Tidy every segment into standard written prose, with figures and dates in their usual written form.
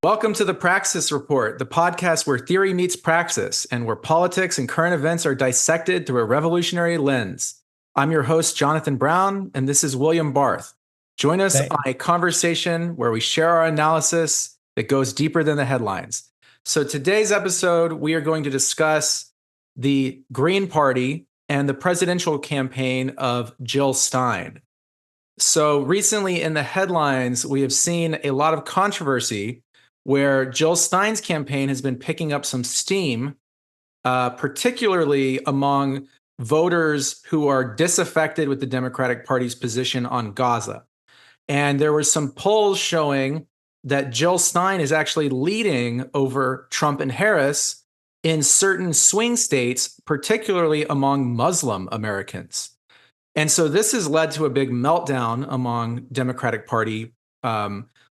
Welcome to the Praxis Report, the podcast where theory meets praxis and where politics and current events are dissected through a revolutionary lens. I'm your host, Jonathan Brown, and this is William Barth. Join us on a conversation where we share our analysis that goes deeper than the headlines. So today's episode, we are going to discuss the Green Party and the presidential campaign of Jill Stein. So recently in the headlines, we have seen a lot of controversy where Jill Stein's campaign has been picking up some steam, particularly among voters who are disaffected with the Democratic Party's position on Gaza. And there were some polls showing that Jill Stein is actually leading over Trump and Harris in certain swing states, particularly among Muslim Americans. And so this has led to a big meltdown among Democratic Party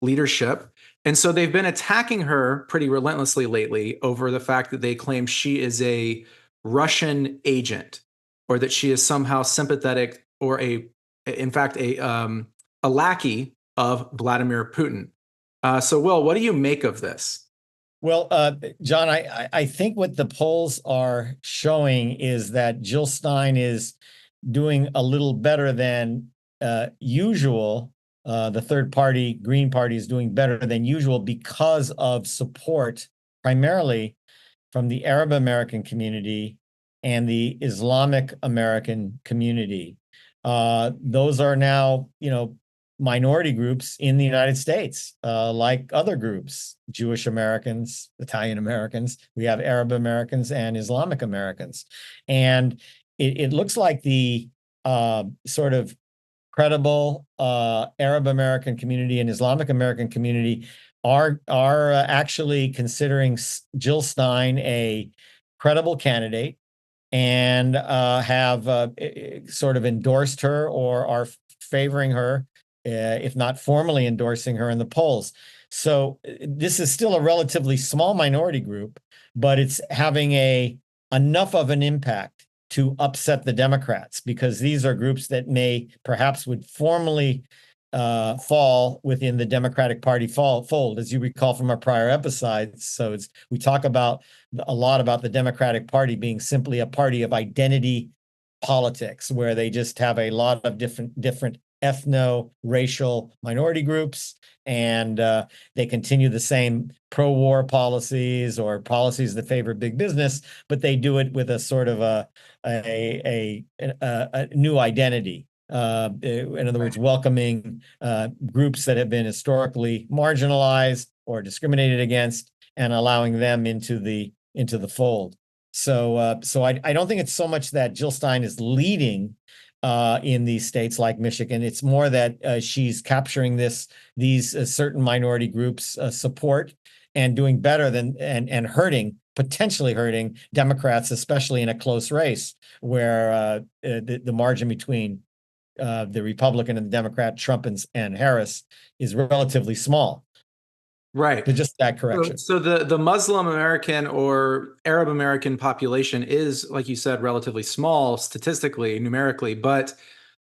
leadership. And so they've been attacking her pretty relentlessly lately over the fact that they claim she is a Russian agent, or that she is somehow sympathetic or in fact, a lackey of Vladimir Putin. So, Will, what do you make of this? Well, John, I think what the polls are showing is that Jill Stein is doing a little better than usual. The third party, Green Party, is doing better than usual because of support primarily from the Arab American community and the Islamic American community. Those are now, minority groups in the United States, like other groups, Jewish Americans, Italian Americans. We have Arab Americans and Islamic Americans. And it looks like the sort of credible Arab American community and Islamic American community are actually considering Jill Stein a credible candidate and have sort of endorsed her or are favoring her, if not formally endorsing her in the polls. So this is still a relatively small minority group, but it's having enough of an impact to upset the Democrats, because these are groups that perhaps would formally fall within the Democratic Party fold, as you recall from our prior episodes. So we talk a lot about the Democratic Party being simply a party of identity politics, where they just have a lot of different ethno-racial minority groups, and they continue the same pro-war policies or policies that favor big business, but they do it with a sort of a new identity. In other words, welcoming groups that have been historically marginalized or discriminated against and allowing them into the fold. So I don't think it's so much that Jill Stein is leading in these states like Michigan. It's more that she's capturing these certain minority groups' support and doing better than and potentially hurting Democrats, especially in a close race where the margin between the Republican and the Democrat, Trump and Harris, is relatively small. Right. So just that correction. So the Muslim American or Arab American population is, like you said, relatively small statistically, numerically, but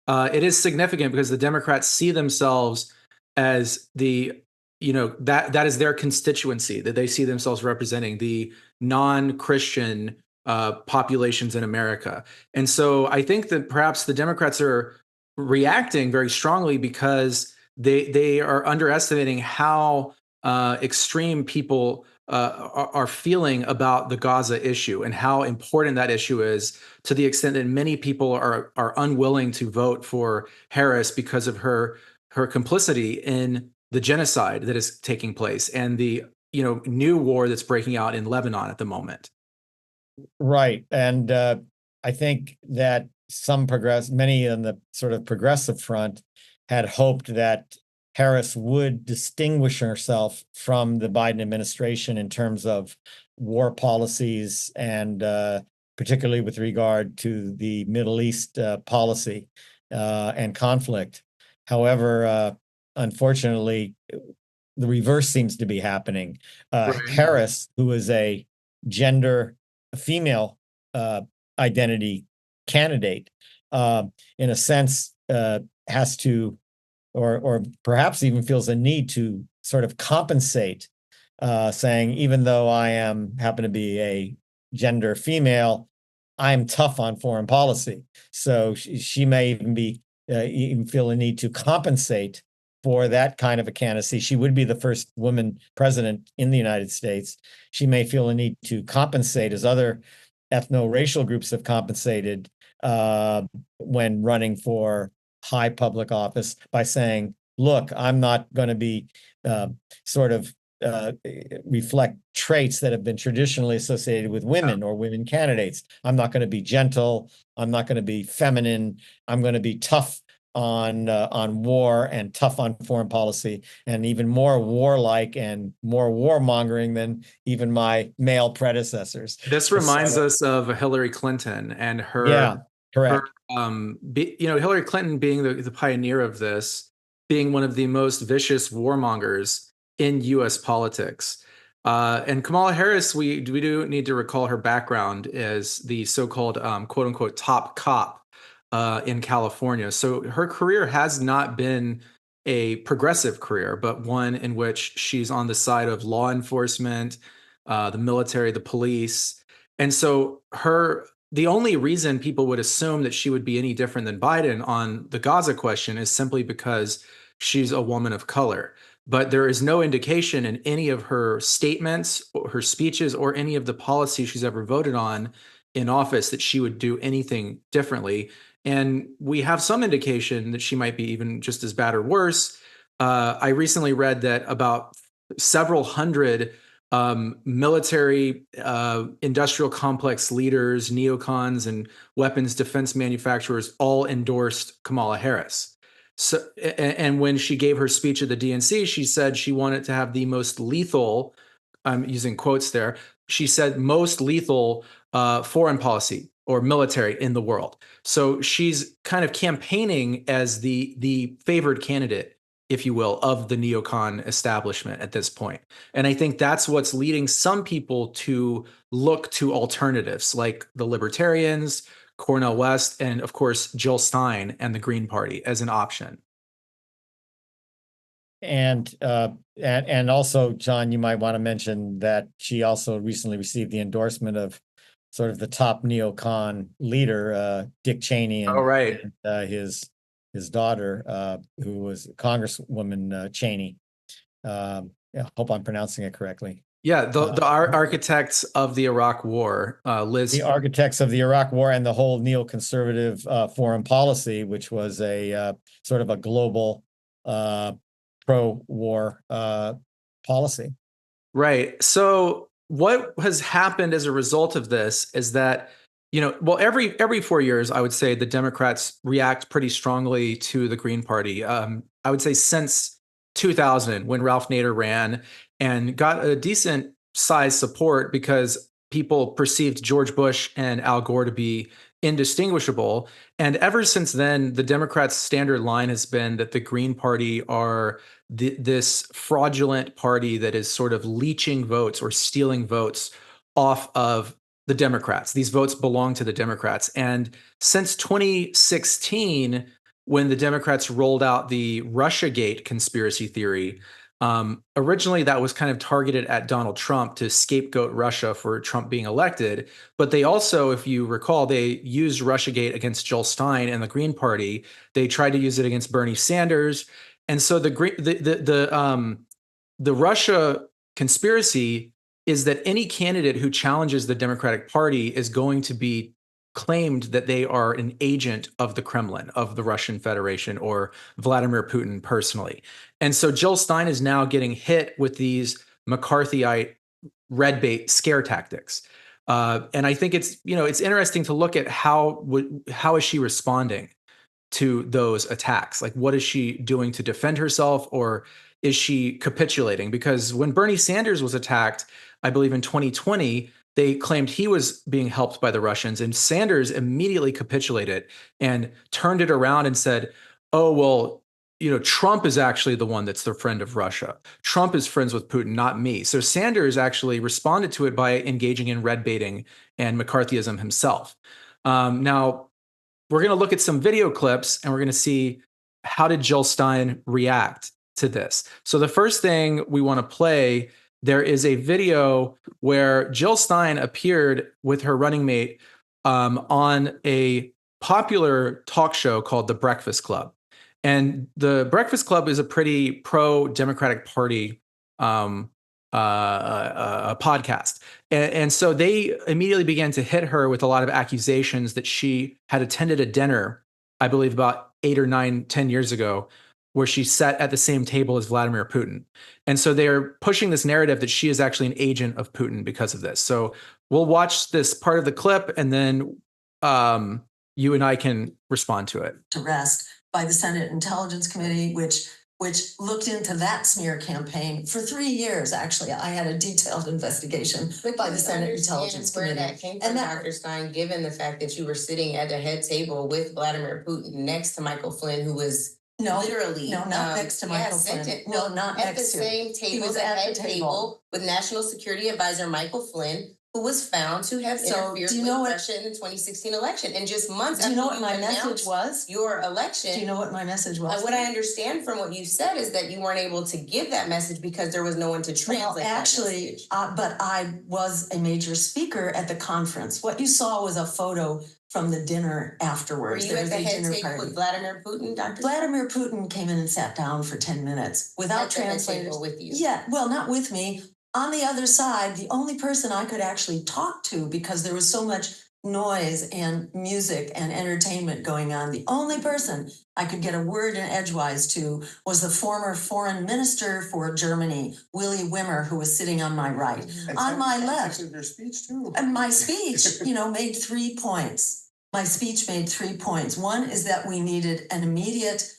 it is significant because the Democrats see themselves as that is their constituency, that they see themselves representing, the non-Christian populations in America. And so I think that perhaps the Democrats are reacting very strongly because they are underestimating how extreme people are feeling about the Gaza issue and how important that issue is, to the extent that many people are unwilling to vote for Harris because of her complicity in the genocide that is taking place and the new war that's breaking out in Lebanon at the moment. Right. And I think that many on the sort of progressive front had hoped that Harris would distinguish herself from the Biden administration in terms of war policies and particularly with regard to the Middle East policy and conflict. However, unfortunately, the reverse seems to be happening. Right. Harris, who is a female identity candidate, in a sense, has to, or perhaps even feels a need to sort of compensate saying, even though I happen to be a gender female, I'm tough on foreign policy. So she may even feel a need to compensate for that kind of a candidacy. She would be the first woman president in the United States. She may feel a need to compensate, as other ethno-racial groups have compensated when running for high public office, by saying, look, I'm not going to be sort of reflect traits that have been traditionally associated with women or women candidates. I'm not going to be gentle. I'm not going to be feminine. I'm going to be tough on war and tough on foreign policy, and even more warlike and more warmongering than even my male predecessors. This reminds us of Hillary Clinton and Yeah, her correct. Hillary Clinton being the pioneer of this, being one of the most vicious warmongers in US politics. And Kamala Harris, we do need to recall her background as the so-called quote unquote top cop in California. So her career has not been a progressive career, but one in which she's on the side of law enforcement, the military, the police. And so the only reason people would assume that she would be any different than Biden on the Gaza question is simply because she's a woman of color. But there is no indication in any of her statements, or her speeches, or any of the policies she's ever voted on in office that she would do anything differently. And we have some indication that she might be even just as bad or worse. I recently read that about several hundred military industrial complex leaders, neocons, and weapons defense manufacturers all endorsed Kamala Harris. So, and when she gave her speech at the DNC, she said she wanted to have the most lethal, I'm using quotes there, she said most lethal foreign policy or military in the world. So she's kind of campaigning as the favored candidate, if you will, of the neocon establishment at this point. And I think that's what's leading some people to look to alternatives like the Libertarians, Cornel West, and of course, Jill Stein and the Green Party as an option. And also, John, you might want to mention that she also recently received the endorsement of sort of the top neocon leader, Dick Cheney, Oh, right. and his daughter, who was Congresswoman Cheney. I hope I'm pronouncing it correctly. Yeah, the architects of the Iraq War, Liz. The architects of the Iraq War and the whole neoconservative foreign policy, which was a sort of a global pro-war policy. Right. So what has happened as a result of this is that, well, every 4 years, I would say the Democrats react pretty strongly to the Green Party. I would say since 2000, when Ralph Nader ran and got a decent size support because people perceived George Bush and Al Gore to be indistinguishable. And ever since then, the Democrats' standard line has been that the Green Party are this fraudulent party that is sort of leeching votes or stealing votes off of the Democrats. These votes belong to the Democrats. And since 2016, when the Democrats rolled out the Russiagate conspiracy theory, originally that was kind of targeted at Donald Trump to scapegoat Russia for Trump being elected. But they also, if you recall, they used Russiagate against Jill Stein and the Green Party. They tried to use it against Bernie Sanders. And so the Russia conspiracy is that any candidate who challenges the Democratic Party is going to be claimed that they are an agent of the Kremlin, of the Russian Federation, or Vladimir Putin personally. And so Jill Stein is now getting hit with these McCarthyite red bait scare tactics. And I think it's interesting to look at how is she responding to those attacks? Like, what is she doing to defend herself, or is she capitulating? Because when Bernie Sanders was attacked, I believe in 2020, they claimed he was being helped by the Russians, and Sanders immediately capitulated and turned it around and said, oh, well, Trump is actually the one that's the friend of Russia. Trump is friends with Putin, not me. So Sanders actually responded to it by engaging in red baiting and McCarthyism himself. Now, we're going to look at some video clips and we're going to see how did Jill Stein react to this. So the first thing we want to play there is a video where Jill Stein appeared with her running mate on a popular talk show called The Breakfast Club. And The Breakfast Club is a pretty pro-Democratic Party podcast. And so they immediately began to hit her with a lot of accusations that she had attended a dinner, I believe about 8 or 9, 10 years ago, where she sat at the same table as Vladimir Putin. And so they're pushing this narrative that she is actually an agent of Putin because of this. So we'll watch this part of the clip, and then you and I can respond to it. To rest by the Senate Intelligence Committee, which looked into that smear campaign for 3 years. Actually, I had a detailed investigation by the Senate Intelligence Committee. That came from Dr. Stein, given the fact that you were sitting at the head table with Vladimir Putin next to Michael Flynn, who was literally not next to Michael Flynn. Well, not at next the to. same table, the head table with National Security Advisor Michael Flynn, who was found to have interfered with Russia in the 2016 election. And just months after you know what my message was? Your election. Do you know what my message was? What I understand from what you said is that you weren't able to give that message because there was no one to translate. Well, actually, but I was a major speaker at the conference. What you saw was a photo from the dinner afterwards. Were you at the head table with Vladimir Putin, Dr. Vladimir Putin came in and sat down for 10 minutes without translators. With you. Yeah, well, not with me. On the other side, the only person I could actually talk to, because there was so much noise and music and entertainment going on, the only person I could get a word in edgewise to was the former foreign minister for Germany, Willy Wimmer, who was sitting on my right. On my left. Your speech too. And my speech, made 3 points. My speech made 3 points. One is that we needed an immediate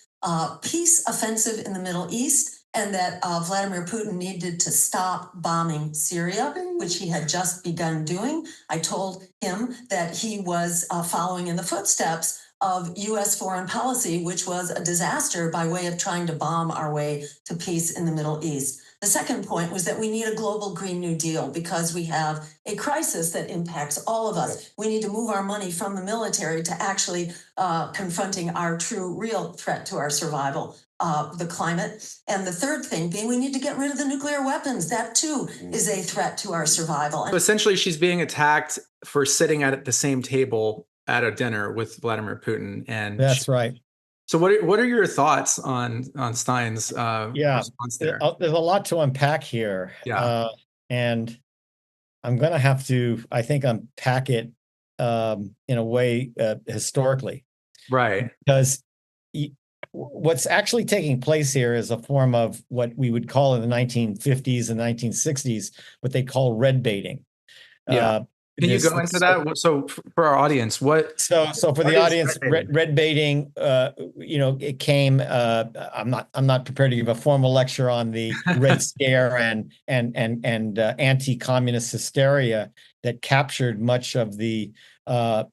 peace offensive in the Middle East, and that Vladimir Putin needed to stop bombing Syria, which he had just begun doing. I told him that he was following in the footsteps of U.S. foreign policy, which was a disaster by way of trying to bomb our way to peace in the Middle East. The second point was that we need a global Green New Deal because we have a crisis that impacts all of us. We need to move our money from the military to actually confronting our true, real threat to our survival. The climate. And the third thing being, we need to get rid of the nuclear weapons. That too is a threat to our survival. So essentially, she's being attacked for sitting at the same table at a dinner with Vladimir Putin. And that's right. So what are your thoughts on Stein's response there? There's a lot to unpack here. Yeah. And I'm going to have to, I think, unpack it in a way historically. Right. Because what's actually taking place here is a form of what we would call in the 1950s and 1960s, what they call red baiting. Yeah. Can you go into that? So for our audience, So for the audience, red baiting, it came. I'm not prepared to give a formal lecture on the Red Scare and anti-communist hysteria that captured much of the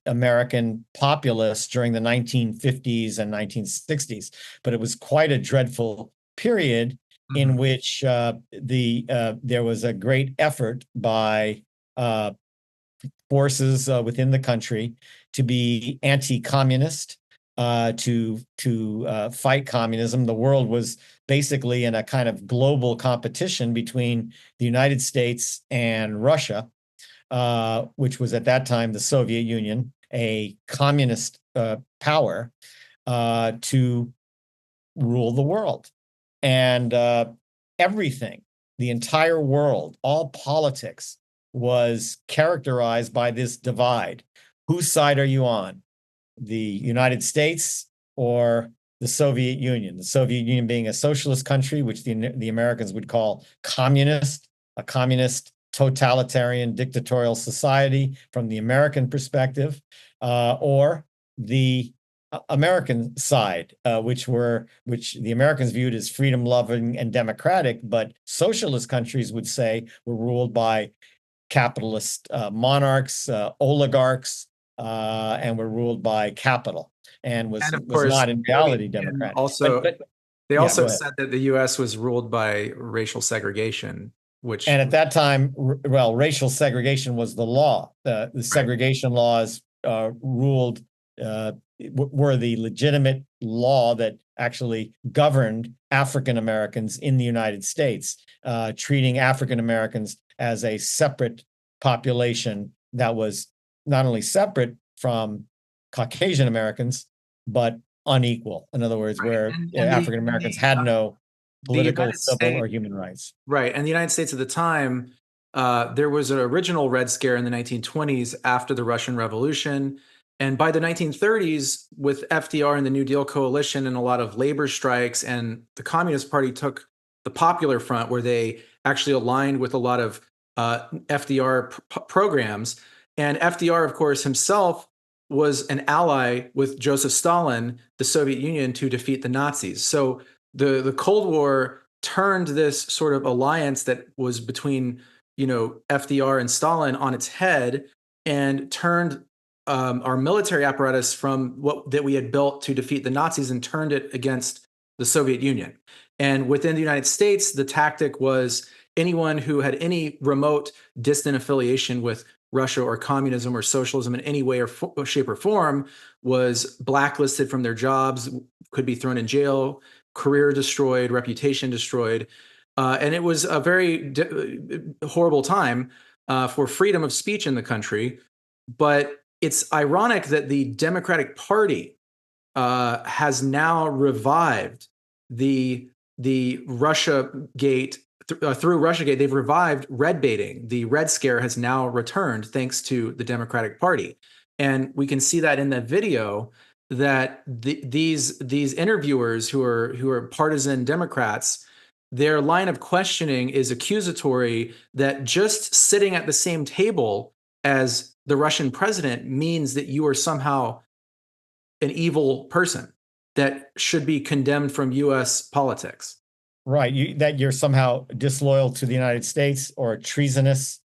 American populace during the 1950s and 1960s. But it was quite a dreadful period in which there was a great effort by forces within the country to be anti-communist, to fight communism. The world was basically in a kind of global competition between the United States and Russia, which was at that time the Soviet Union, a communist power, to rule the world. And everything, the entire world, all politics was characterized by this divide. Whose side are you on? The United States or the Soviet Union? The Soviet Union being a socialist country, which the Americans would call communist, a communist totalitarian dictatorial society from the American perspective, or the American side, which the Americans viewed as freedom-loving and democratic, but socialist countries would say were ruled by capitalist monarchs, oligarchs, and were ruled by capital, and was not in reality democratic. They also said that the U.S. was ruled by racial segregation, and at that time, racial segregation was the law. The segregation laws were the legitimate law that actually governed African Americans in the United States, treating African Americans as a separate population that was not only separate from Caucasian Americans, but unequal. In other words, where African Americans had no political, civil, or human rights. Right. And the United States at the time, there was an original Red Scare in the 1920s after the Russian Revolution. And by the 1930s, with FDR and the New Deal coalition and a lot of labor strikes, and the Communist Party took the Popular Front, where they actually aligned with a lot of FDR programs. And FDR, of course, himself was an ally with Joseph Stalin, the Soviet Union, to defeat the Nazis. So the Cold War turned this sort of alliance that was between, FDR and Stalin on its head, and turned our military apparatus from that we had built to defeat the Nazis and turned it against the Soviet Union. And within the United States, the tactic was anyone who had any remote, distant affiliation with Russia or communism or socialism in any way or shape or form was blacklisted from their jobs, could be thrown in jail, career destroyed, reputation destroyed. And it was a very horrible time for freedom of speech in the country. But it's ironic that the Democratic Party has now revived the Russiagate. Through Russiagate, they've revived red baiting. The Red Scare has now returned thanks to the Democratic Party. And we can see that in the video that these interviewers who are partisan Democrats, their line of questioning is accusatory that just sitting at the same table as the Russian president means that you are somehow an evil person that should be condemned from U.S. politics. Right, that you're somehow disloyal to the United States or treasonous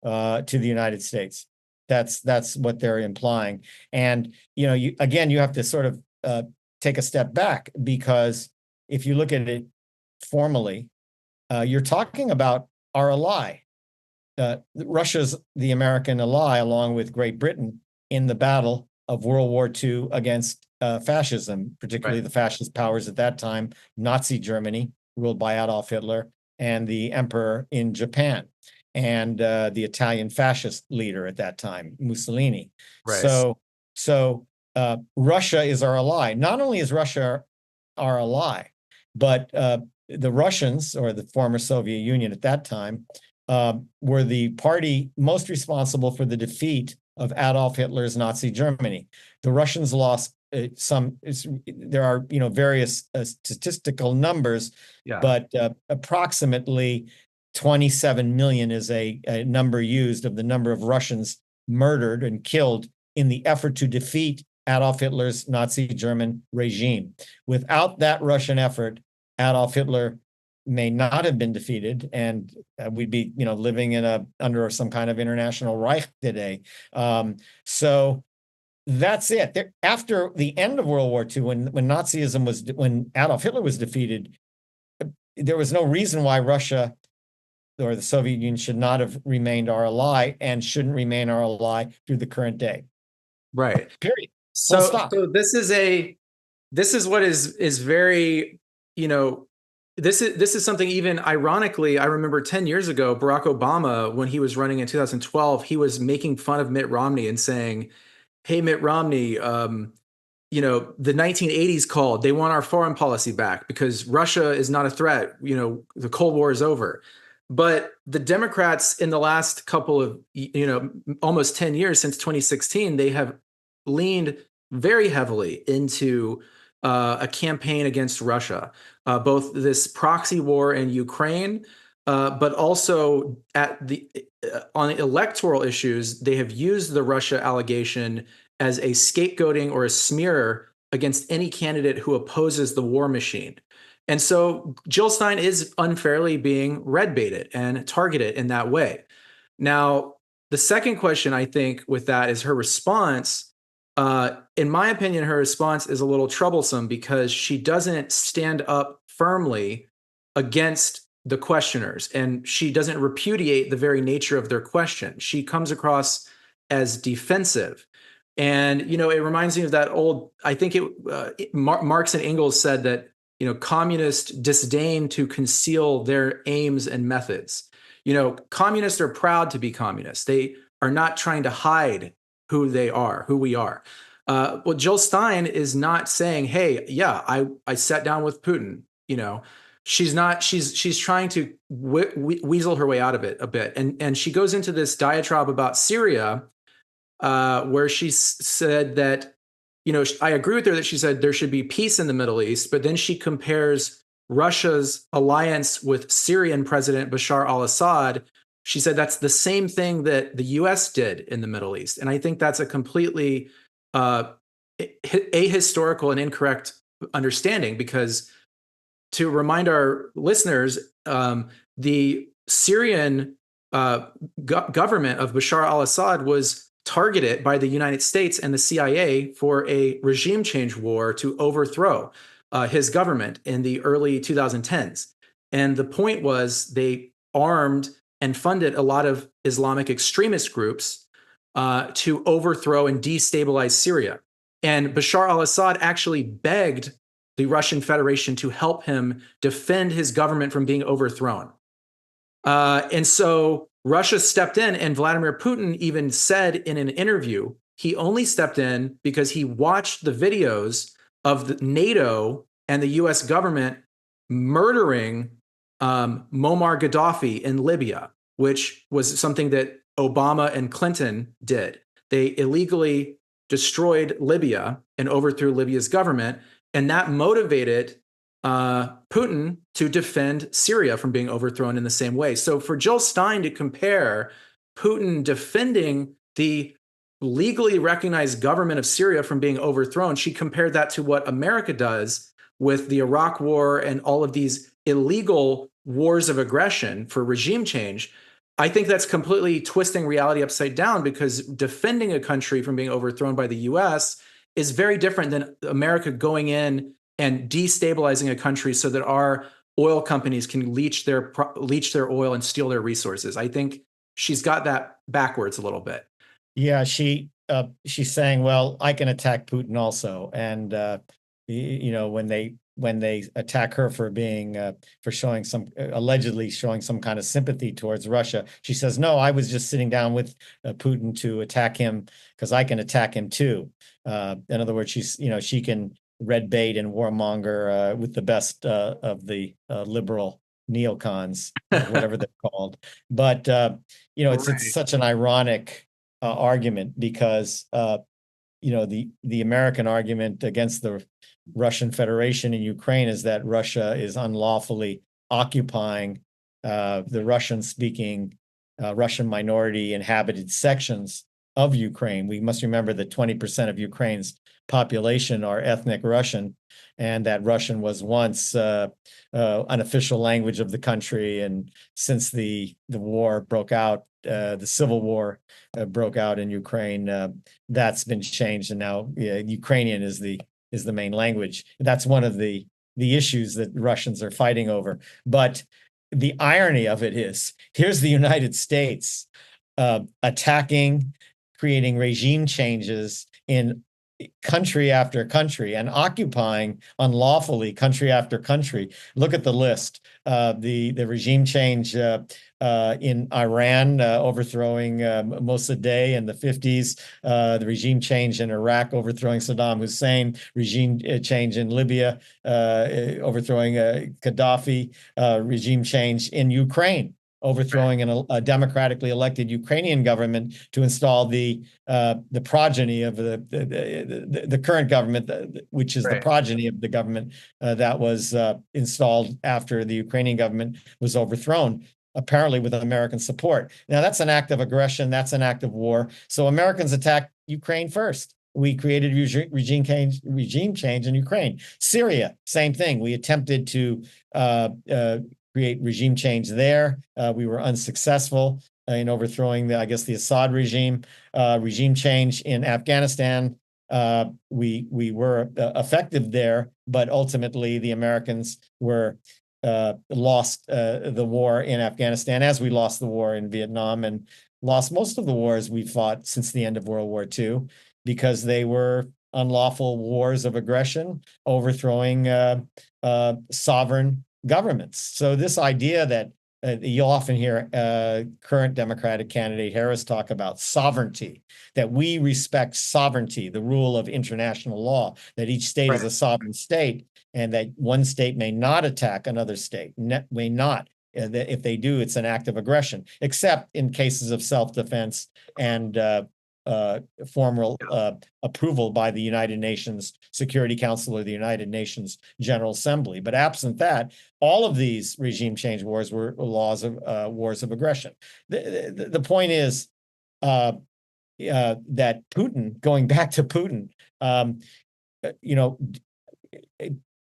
to the United States. That's what they're implying. And you have to sort of take a step back, because if you look at it formally, you're talking about our ally. Russia's the American ally, along with Great Britain, in the battle of World War II against fascism, particularly the fascist powers at that time, Nazi Germany, ruled by Adolf Hitler, and the emperor in Japan, and the Italian fascist leader at that time, Mussolini. Right. So Russia is our ally. Not only is Russia our ally, but the Russians, or the former Soviet Union at that time, were the party most responsible for the defeat of Adolf Hitler's Nazi Germany. The Russians lost there are various statistical numbers, but approximately 27 million is a number used of the number of Russians murdered and killed in the effort to defeat Adolf Hitler's Nazi German regime. Without that Russian effort, Adolf Hitler may not have been defeated, and we'd be living under some kind of international Reich today. So that's it. After the end of World War II, when Adolf Hitler was defeated, there was no reason why Russia or the Soviet Union should not have remained our ally, and shouldn't remain our ally through the current day. Right. Period. So this is what is very, this is something, even ironically, I remember 10 years ago, Barack Obama, when he was running in 2012, he was making fun of Mitt Romney and saying, hey, Mitt Romney, the 1980s called. They want our foreign policy back because Russia is not a threat. The Cold War is over. But the Democrats in the last couple of, almost 10 years since 2016, they have leaned very heavily into a campaign against Russia, both this proxy war in Ukraine, but also on electoral issues, they have used the Russia allegation as a scapegoating or a smear against any candidate who opposes the war machine. And so Jill Stein is unfairly being red baited and targeted in that way. Now, the second question, I think, with that is her response. In my opinion, her response is a little troublesome because she doesn't stand up firmly against the questioners, and she doesn't repudiate the very nature of their question. She comes across as defensive. And, you know, it reminds me of that old, I think Marx and Engels said that, you know, communists disdain to conceal their aims and methods. You know, communists are proud to be communists. They are not trying to hide who they are, who we are. Well, Jill Stein is not saying, hey, yeah, I sat down with Putin, you know. She's not, she's trying to weasel her way out of it a bit. And she goes into this diatribe about Syria, where she said that, you know, I agree with her that she said there should be peace in the Middle East, but then she compares Russia's alliance with Syrian President Bashar al-Assad. She said that's the same thing that the US did in the Middle East. And I think that's a completely ahistorical and incorrect understanding, because to remind our listeners, the Syrian government of Bashar al-Assad was targeted by the United States and the CIA for a regime change war to overthrow his government in the early 2010s. And the point was they armed and funded a lot of Islamic extremist groups to overthrow and destabilize Syria. And Bashar al-Assad actually begged the Russian Federation to help him defend his government from being overthrown. And so Russia stepped in, and Vladimir Putin even said in an interview, he only stepped in because he watched the videos of the NATO and the US government murdering Muammar Gaddafi in Libya, which was something that Obama and Clinton did. They illegally destroyed Libya and overthrew Libya's government, and that motivated Putin to defend Syria from being overthrown in the same way. So for Jill Stein to compare Putin defending the legally recognized government of Syria from being overthrown, she compared that to what America does with the Iraq War and all of these illegal wars of aggression for regime change. I think that's completely twisting reality upside down, because defending a country from being overthrown by the US is very different than America going in and destabilizing a country so that our oil companies can leach their oil and steal their resources. I think she's got that backwards a little bit. Yeah, she's saying, well, I can attack Putin also, and you know, when they attack her for being for showing some allegedly showing some kind of sympathy towards Russia, she says, no, I was just sitting down with Putin to attack him because I can attack him too. In other words, she can red bait and warmonger with the best of the liberal neocons, whatever they're called. But you know, it's such an ironic argument, because you know, the American argument against the Russian Federation in Ukraine is that Russia is unlawfully occupying the Russian-speaking, Russian minority inhabited sections of Ukraine. We must remember that 20% of Ukraine's population are ethnic Russian, and that Russian was once an official language of the country. And since the war broke out, the civil war broke out in Ukraine, that's been changed, and now Ukrainian is the main language. That's one of the issues that Russians are fighting over. But the irony of it is, here's the United States attacking, creating regime changes in country after country, and occupying unlawfully country after country. Look at the list. The regime change in Iran, overthrowing Mossadegh in the 50s, the regime change in Iraq, overthrowing Saddam Hussein, regime change in Libya, overthrowing Gaddafi, regime change in Ukraine, overthrowing a democratically elected Ukrainian government to install the progeny of the current government, which is the progeny of the government that was installed after the Ukrainian government was overthrown, apparently with American support. Now, that's an act of aggression. That's an act of war. So Americans attacked Ukraine first. We created regime change in Ukraine. Syria, same thing. We attempted to create regime change there. We were unsuccessful in overthrowing the Assad regime. Regime change in Afghanistan, we were effective there, but ultimately the Americans were lost the war in Afghanistan, as we lost the war in Vietnam and lost most of the wars we fought since the end of World War II. because they were unlawful wars of aggression, overthrowing sovereign governments. So this idea that you'll often hear current Democratic candidate Harris talk about sovereignty, that we respect sovereignty, the rule of international law, that each state is a sovereign state, and that one state may not attack another state, may not. If they do, it's an act of aggression, except in cases of self-defense and formal approval by the United Nations Security Council or the United Nations General Assembly. But absent that, all of these regime change wars were wars of aggression. The point is that Putin, going back to Putin,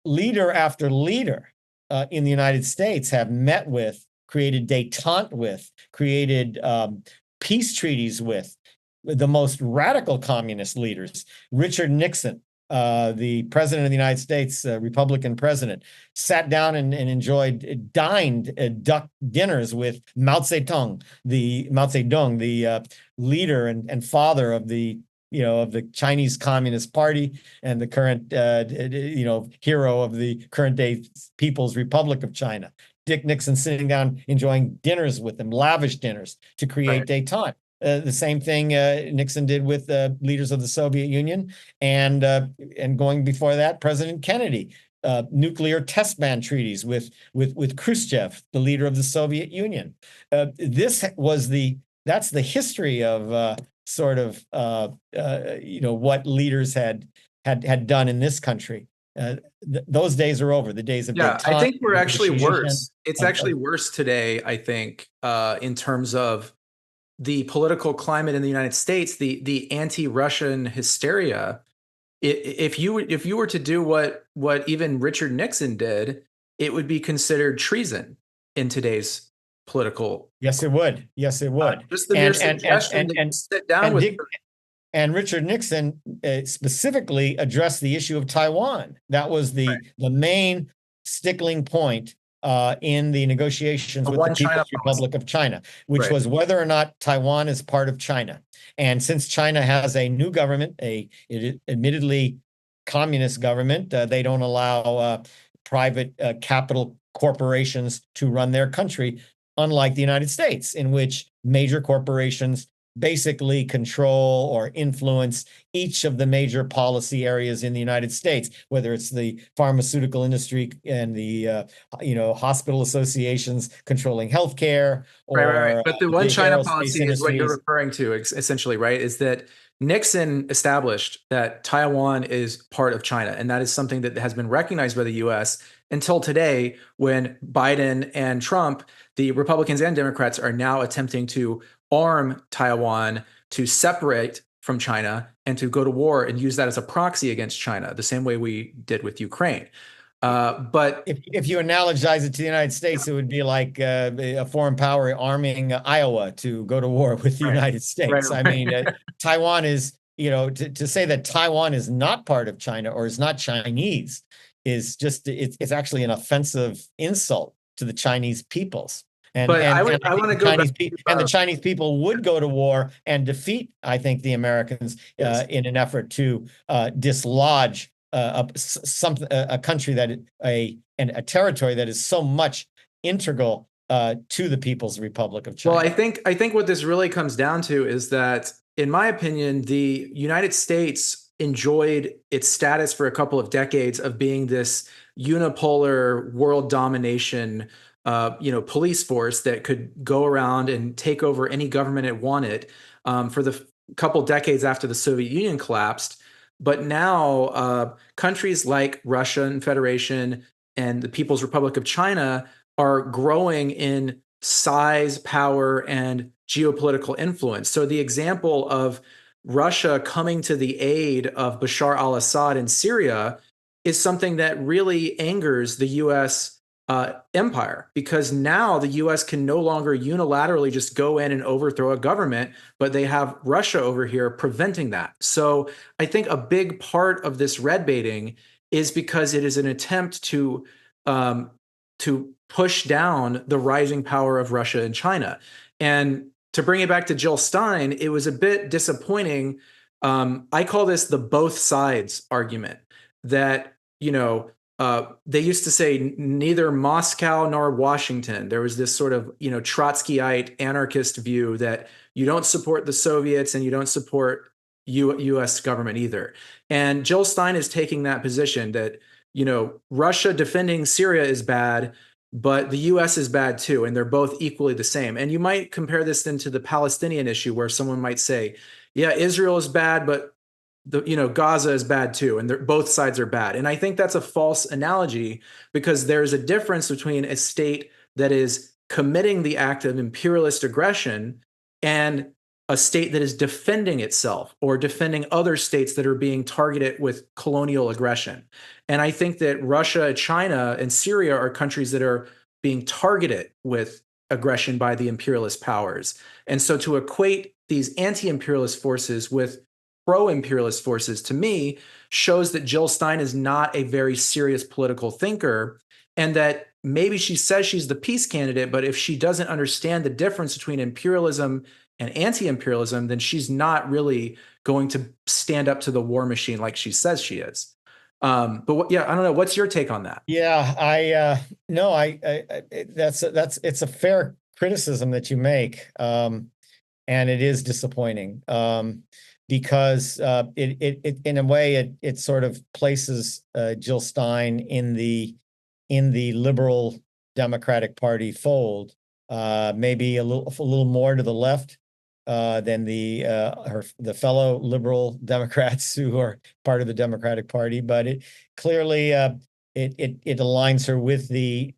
leader after leader in the United States have met with, created détente with, created peace treaties with the most radical communist leaders. Richard Nixon, the president of the United States, Republican president, sat down and enjoyed, dined, duck dinners with Mao Zedong, the leader and father of the Chinese Communist Party and the current hero of the current day People's Republic of China. Dick Nixon sitting down enjoying dinners with them, lavish dinners, to create détente. The same thing Nixon did with leaders of the Soviet Union, and going before that, President Kennedy, nuclear test ban treaties with Khrushchev, the leader of the Soviet Union. That's the history of what leaders had done in this country. Those days are over. The days of détente. I think we're actually worse. It's actually worse today, I think, in terms of the political climate in the United States, the anti-Russian hysteria. If you were to do what even Richard Nixon did, it would be considered treason in today's political. Yes, it would. Yes, it would. Just the mere suggestion to sit down with. And Richard Nixon specifically addressed the issue of Taiwan. That was the main stickling point in the negotiations with the People's Republic of China, which was whether or not Taiwan is part of China. And since China has a new government, admittedly communist government, they don't allow private capital corporations to run their country, unlike the United States, in which major corporations basically control or influence each of the major policy areas in the United States, whether it's the pharmaceutical industry and the hospital associations controlling healthcare, or But the one China policy is what you're referring to, essentially, right? Is that Nixon established that Taiwan is part of China, and that is something that has been recognized by the U.S. until today, when Biden and Trump, the Republicans and Democrats, are now attempting to arm Taiwan to separate from China and to go to war and use that as a proxy against China, the same way we did with Ukraine. But if you analogize it to the United States, it would be like a foreign power arming Iowa to go to war with the United States. I mean, Taiwan is, to say that Taiwan is not part of China or is not Chinese is just, it's actually an offensive insult to the Chinese peoples. And the Chinese people would go to war and defeat, I think, the Americans in an effort to dislodge a country a territory that is so much integral to the People's Republic of China. Well, I think what this really comes down to is that, in my opinion, the United States enjoyed its status for a couple of decades of being this unipolar world domination police force that could go around and take over any government it wanted for the couple decades after the Soviet Union collapsed. But now countries like Russia and Federation and the People's Republic of China are growing in size, power, and geopolitical influence. So the example of Russia coming to the aid of Bashar al-Assad in Syria is something that really angers the U.S. Empire, because now the U.S. can no longer unilaterally just go in and overthrow a government, but they have Russia over here preventing that. So I think a big part of this red baiting is because it is an attempt to push down the rising power of Russia and China. And to bring it back to Jill Stein, it was a bit disappointing I call this the both sides argument, that, they used to say neither Moscow nor Washington. There was this sort of, Trotskyite anarchist view that you don't support the Soviets and you don't support US government either. And Jill Stein is taking that position that, Russia defending Syria is bad, but the US is bad too. And they're both equally the same. And you might compare this then to the Palestinian issue, where someone might say, yeah, Israel is bad, but Gaza is bad too, and both sides are bad. And I think that's a false analogy, because there's a difference between a state that is committing the act of imperialist aggression and a state that is defending itself or defending other states that are being targeted with colonial aggression. And I think that Russia, China, and Syria are countries that are being targeted with aggression by the imperialist powers. And so to equate these anti-imperialist forces with pro-imperialist forces, to me, shows that Jill Stein is not a very serious political thinker, and that maybe she says she's the peace candidate, but if she doesn't understand the difference between imperialism and anti-imperialism, then she's not really going to stand up to the war machine like she says she is. Yeah, I don't know. What's your take on that? Yeah, it's a fair criticism that you make, and it is disappointing, because it in a way it sort of places Jill Stein in the liberal Democratic Party fold, maybe a little more to the left than the fellow liberal Democrats who are part of the Democratic Party, but it clearly it aligns her with the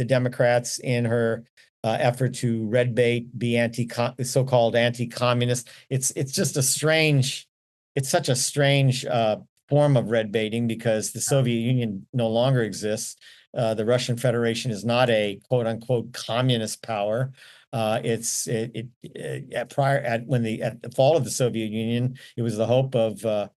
Democrats in her effort to red bait, be so-called anti-communist. It's such a strange form of red baiting, because the Soviet Union no longer exists. The Russian Federation is not a quote unquote communist power. At the fall of the Soviet Union, it was the hope of the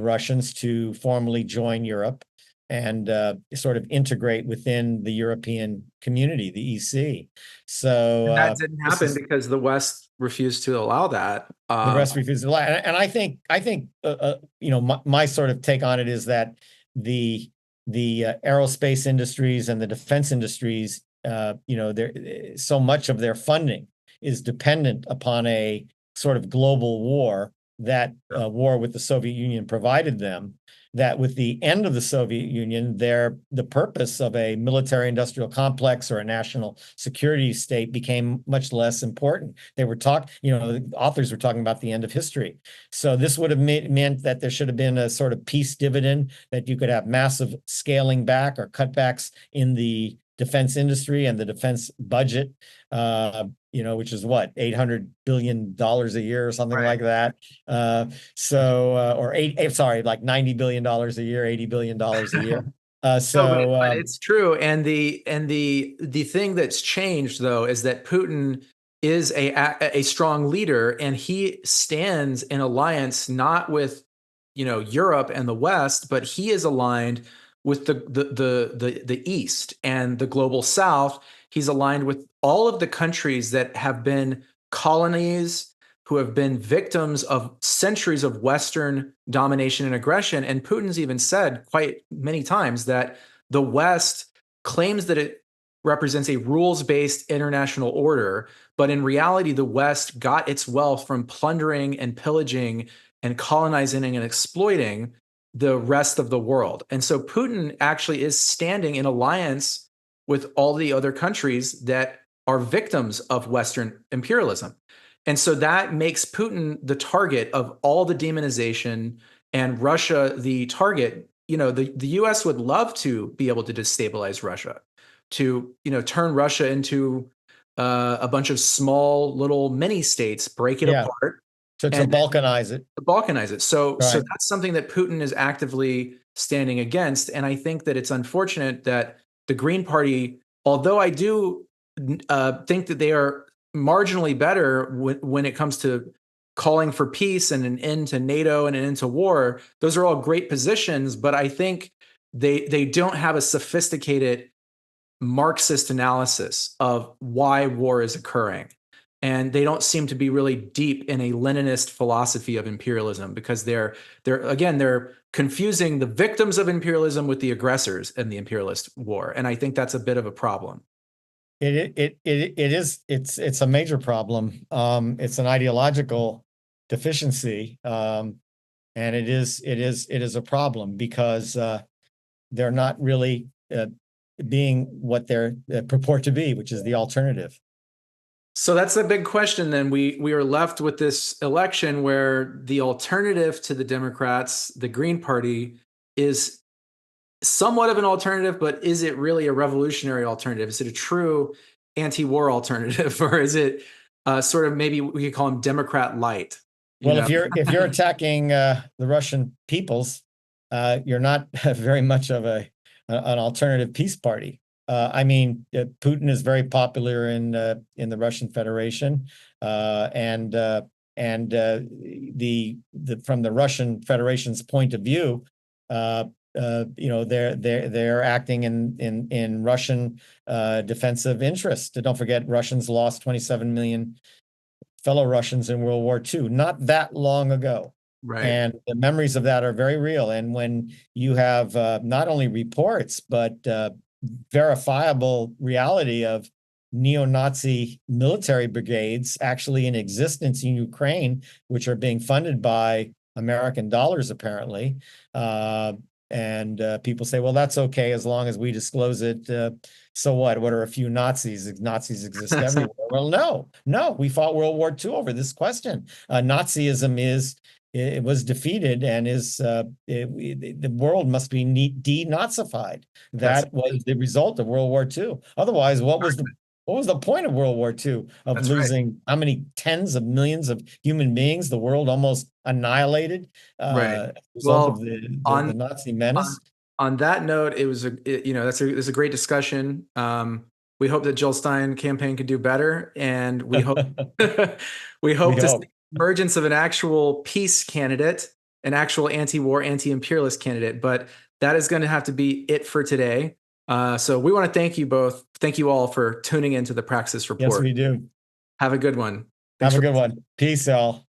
Russians to formally join Europe and sort of integrate within the European community, the EC. So and that didn't happen because the West refused to allow that. The West refused to allow, and I think my sort of take on it is that the aerospace industries and the defense industries, so much of their funding is dependent upon a sort of global war, that war with the Soviet Union provided them, that with the end of the Soviet Union, the purpose of a military-industrial complex or a national security state became much less important. The authors were talking about the end of history. So this would have meant that there should have been a sort of peace dividend, that you could have massive scaling back or cutbacks in the defense industry and the defense budget, which is what, $800 billion a year or something like that. Like $90 billion a year, $80 billion a year. But it's true. And the thing that's changed, though, is that Putin is a strong leader, and he stands in alliance not with Europe and the West, but he is aligned with the East and the global South. He's aligned with all of the countries that have been colonies, who have been victims of centuries of Western domination and aggression. And Putin's even said quite many times that the West claims that it represents a rules-based international order, but in reality, the West got its wealth from plundering and pillaging and colonizing and exploiting the rest of the world. And so Putin actually is standing in alliance with all the other countries that are victims of Western imperialism. And so that makes Putin the target of all the demonization, and Russia the target. The US would love to be able to destabilize Russia, to turn Russia into a bunch of small little mini states, break it apart. To balkanize it. To balkanize it. So that's something that Putin is actively standing against. And I think that it's unfortunate that the Green Party, although I do think that they are marginally better when it comes to calling for peace and an end to NATO and an end to war, those are all great positions, but I think they don't have a sophisticated Marxist analysis of why war is occurring. and they don't seem to be really deep in a Leninist philosophy of imperialism, because they're confusing the victims of imperialism with the aggressors in the imperialist war, and I think that's a bit of a problem. It's a major problem. It's an ideological deficiency, and it is a problem because they're not really being what they're purport to be, which is the alternative. So that's a big question. Then we are left with this election where the alternative to the Democrats, the Green Party, is somewhat of an alternative, but is it really a revolutionary alternative? Is it a true anti-war alternative, or is it sort of, maybe we could call them Democrat light? Well, if you're attacking the Russian peoples, you're not very much of an alternative peace party. I mean, Putin is very popular in the Russian Federation, and from the Russian Federation's point of view, they're acting in Russian defensive interest. Don't forget, Russians lost 27 million fellow Russians in World War II not that long ago. Right. And the memories of that are very real. And when you have not only reports, but verifiable reality of neo-Nazi military brigades actually in existence in Ukraine, which are being funded by American dollars, apparently. And people say, well, that's okay as long as we disclose it. So what? What are a few Nazis? Nazis exist everywhere. Well, no, we fought World War II over this question. Nazism it was defeated, and the world must be denazified. That was the result of World War II. Otherwise, what was the point of World War II? Of losing how many tens of millions of human beings? The world almost annihilated as a result of the Nazi menace. On that note, that's a great discussion. We hope that Jill Stein campaign could do better, and we hope we hope to see the emergence of an actual peace candidate, an actual anti-war, anti-imperialist candidate. But that is going to have to be it for today. So we want to thank you all for tuning into the Praxis Report. Yes, we do. Have a good one. Have a good one. Peace, all.